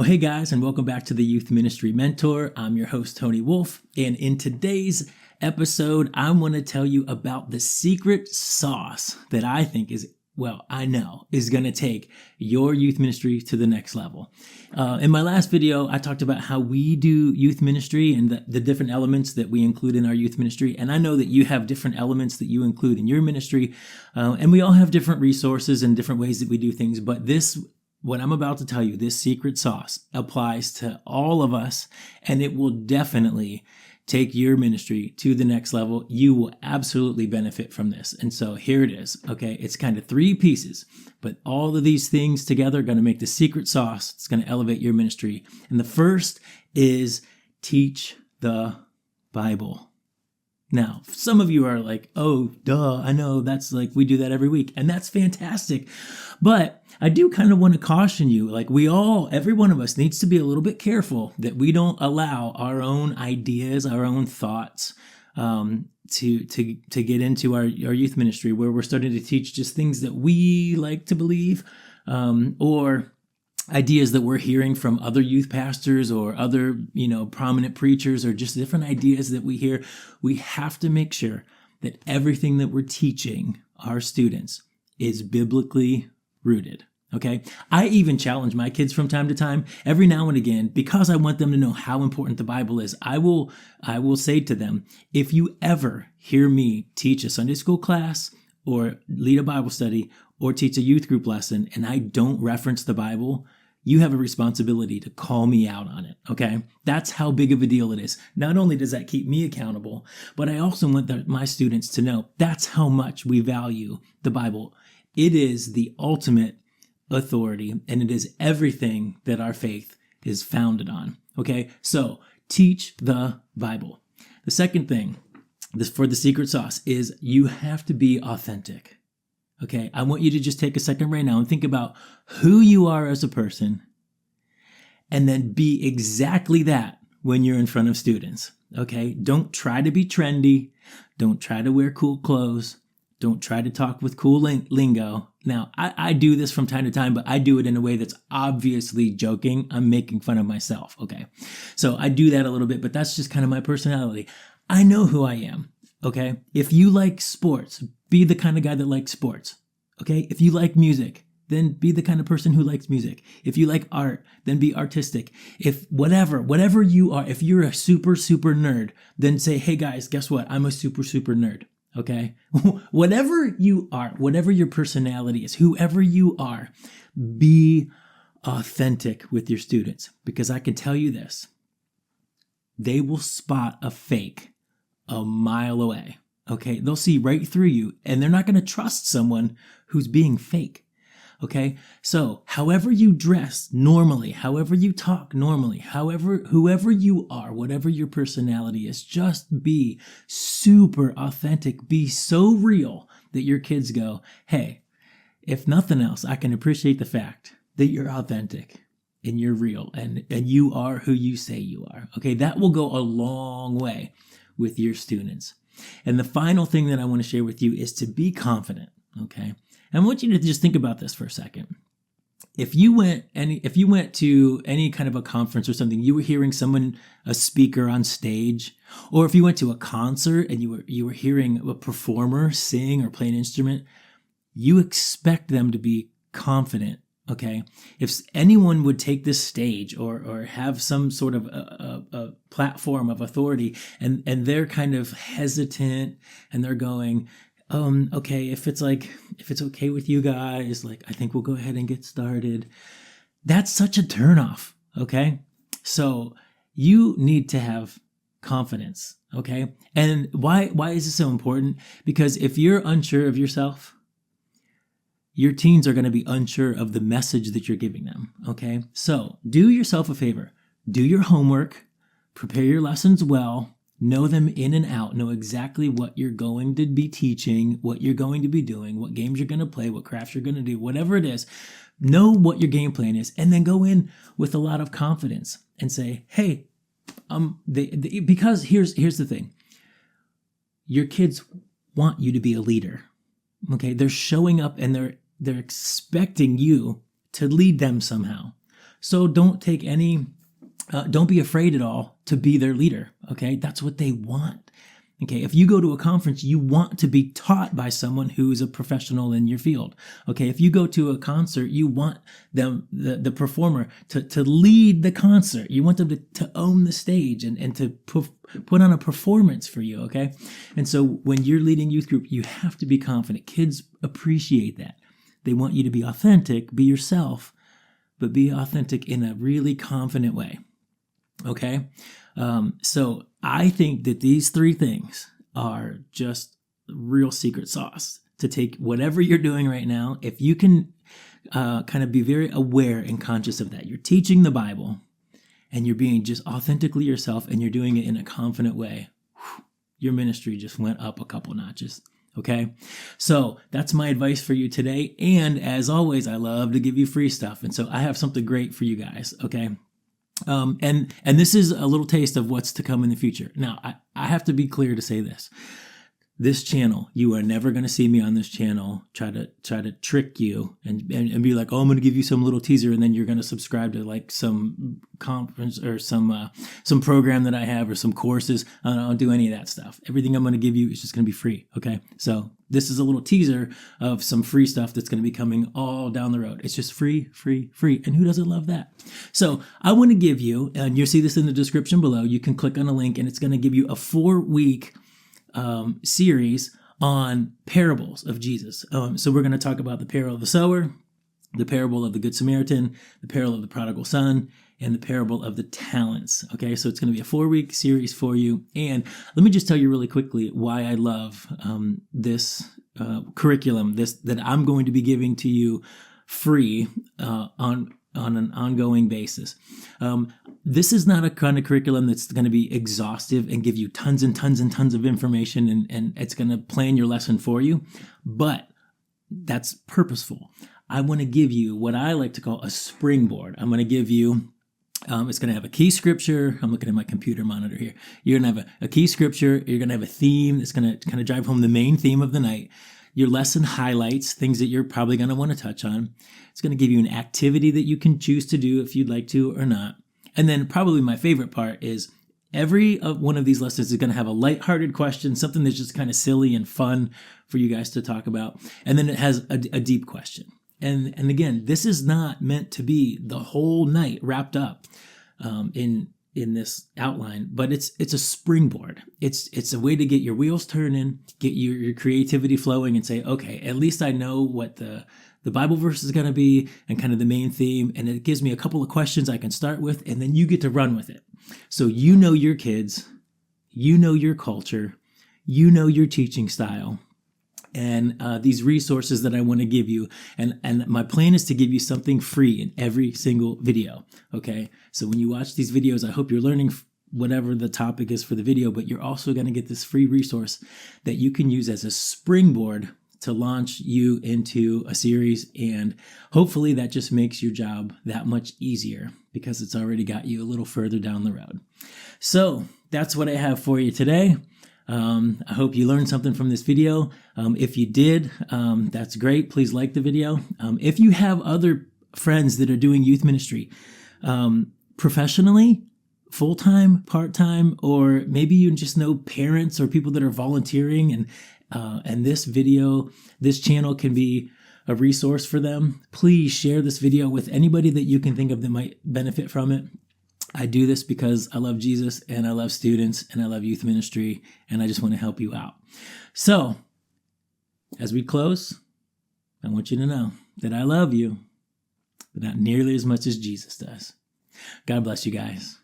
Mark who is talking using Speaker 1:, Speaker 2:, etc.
Speaker 1: hey guys, and welcome back to the Youth Ministry Mentor. I'm your host, Tony Wolf, and in today's episode, I want to tell you about the secret sauce that I think I know is going to take your youth ministry to the next level. In my last video, I talked about how we do youth ministry and the different elements that we include in our youth ministry. And I know that you have different elements that you include in your ministry. And we all have different resources and different ways that we do things. But what I'm about to tell you, this secret sauce applies to all of us, and it will definitely take your ministry to the next level. You will absolutely benefit from this. And so here it is. Okay. It's kind of three pieces, but all of these things together are going to make the secret sauce. It's going to elevate your ministry. And the first is teach the Bible. Now, some of you are like, oh, duh, I know that's like, we do that every week. And that's fantastic. But I do kind of want to caution you, like every one of us needs to be a little bit careful that we don't allow our own ideas, our own thoughts, to get into our youth ministry where we're starting to teach just things that we like to believe, or ideas that we're hearing from other youth pastors or other, prominent preachers, or just different ideas that we hear. We have to make sure that everything that we're teaching our students is biblically rooted. Okay. I even challenge my kids from time to time, every now and again, because I want them to know how important the Bible is. I will say to them, if you ever hear me teach a Sunday school class or lead a Bible study or teach a youth group lesson and I don't reference the Bible, you have a responsibility to call me out on it, okay? That's how big of a deal it is. Not only does that keep me accountable, but I also want my students to know that's how much we value the Bible. It is the ultimate authority, and it is everything that our faith is founded on, okay? So teach the Bible. The second thing for the secret sauce is you have to be authentic. Okay, I want you to just take a second right now and think about who you are as a person and then be exactly that when you're in front of students. Okay, don't try to be trendy. Don't try to wear cool clothes. Don't try to talk with cool lingo. Now, I do this from time to time, but I do it in a way that's obviously joking. I'm making fun of myself. Okay, so I do that a little bit, but that's just kind of my personality. I know who I am. Okay, if you like sports, be the kind of guy that likes sports. Okay, if you like music, then be the kind of person who likes music. If you like art, then be artistic. If whatever you are, if you're a super nerd, then say, hey guys, guess what? I'm a super nerd. Okay, whatever you are, whatever your personality is, whoever you are, be authentic with your students, because I can tell you this, they will spot a fake a mile away. Okay, they'll see right through you, and they're not going to trust someone who's being fake. Okay, so however you dress normally, however you talk normally, whoever you are, whatever your personality is, just be super authentic. Be so real that your kids go, hey, if nothing else, I can appreciate the fact that you're authentic and you're real and you are who you say you are. Okay, that will go a long way with your students. And the final thing that I want to share with you is to be confident, okay? And I want you to just think about this for a second. If you went to any kind of a conference or something, you were hearing a speaker on stage, or if you went to a concert and you were hearing a performer sing or play an instrument, you expect them to be confident. Okay, if anyone would take this stage or have some sort of a platform of authority and they're kind of hesitant and they're going, okay, if it's okay with you guys, like, I think we'll go ahead and get started. That's such a turnoff. Okay, so you need to have confidence. Okay, and why is this so important? Because if you're unsure of yourself, your teens are going to be unsure of the message that you're giving them, okay? So do yourself a favor. Do your homework, prepare your lessons well, know them in and out, know exactly what you're going to be teaching, what you're going to be doing, what games you're going to play, what crafts you're going to do, whatever it is. Know what your game plan is, and then go in with a lot of confidence and say, hey, because here's the thing. Your kids want you to be a leader. Okay, they're showing up and they're expecting you to lead them somehow. So don't take any, don't be afraid at all to be their leader. Okay. That's what they want. Okay. If you go to a conference, you want to be taught by someone who is a professional in your field. Okay. If you go to a concert, you want them, the performer to lead the concert. You want them to own the stage and to put on a performance for you. Okay. And so when you're leading youth group, you have to be confident. Kids appreciate that. They want you to be authentic, be yourself, but be authentic in a really confident way. Okay. So I think that these three things are just real secret sauce to take whatever you're doing right now. If you can kind of be very aware and conscious of that, you're teaching the Bible and you're being just authentically yourself and you're doing it in a confident way, your ministry just went up a couple notches. Okay. So that's my advice for you today. And as always, I love to give you free stuff. And so I have something great for you guys. Okay. And this is a little taste of what's to come in the future. Now, I have to be clear to say this. This channel, you are never going to see me on this channel try to trick you and be like, oh, I'm going to give you some little teaser, and then you're going to subscribe to like some conference or some program that I have or some courses. I don't do any of that stuff. Everything I'm going to give you is just going to be free. Okay, so this is a little teaser of some free stuff that's going to be coming all down the road. It's just free, free, free, and who doesn't love that? So I want to give you, and you'll see this in the description below. You can click on a link, and it's going to give you a 4-week series on parables of Jesus. So we're going to talk about the parable of the sower, the parable of the Good Samaritan, the parable of the prodigal son, and the parable of the talents. Okay, so it's going to be a 4-week series for you. And let me just tell you really quickly why I love this curriculum, that I'm going to be giving to you free on an ongoing basis. This is not a kind of curriculum that's going to be exhaustive and give you tons and tons and tons of information and it's going to plan your lesson for you, but that's purposeful. I want to give you what I like to call a springboard. I'm going to give you, it's going to have a key scripture. I'm looking at my computer monitor here. You're going to have a key scripture. You're going to have a theme that's going to kind of drive home the main theme of the night. Your lesson highlights, things that you're probably going to want to touch on. It's going to give you an activity that you can choose to do if you'd like to or not. And then probably my favorite part is every one of these lessons is going to have a lighthearted question, something that's just kind of silly and fun for you guys to talk about. And then it has a deep question. And again, this is not meant to be the whole night wrapped up in this outline, but it's a springboard. It's a way to get your wheels turning, get your creativity flowing, and say, okay, at least I know what the Bible verse is going to be and kind of the main theme, and it gives me a couple of questions I can start with, and then you get to run with it. So you know your kids, you know your culture, you know your teaching style, and these resources that I want to give you. And my plan is to give you something free in every single video. Okay. So when you watch these videos, I hope you're learning whatever the topic is for the video, but you're also going to get this free resource that you can use as a springboard to launch you into a series. And hopefully that just makes your job that much easier because it's already got you a little further down the road. So that's what I have for you today. I hope you learned something from this video. If you did, that's great. Please like the video. If you have other friends that are doing youth ministry professionally, full-time, part-time, or maybe you just know parents or people that are volunteering and this channel can be a resource for them, please share this video with anybody that you can think of that might benefit from it. I do this because I love Jesus and I love students and I love youth ministry and I just want to help you out. So, as we close, I want you to know that I love you, but not nearly as much as Jesus does. God bless you guys.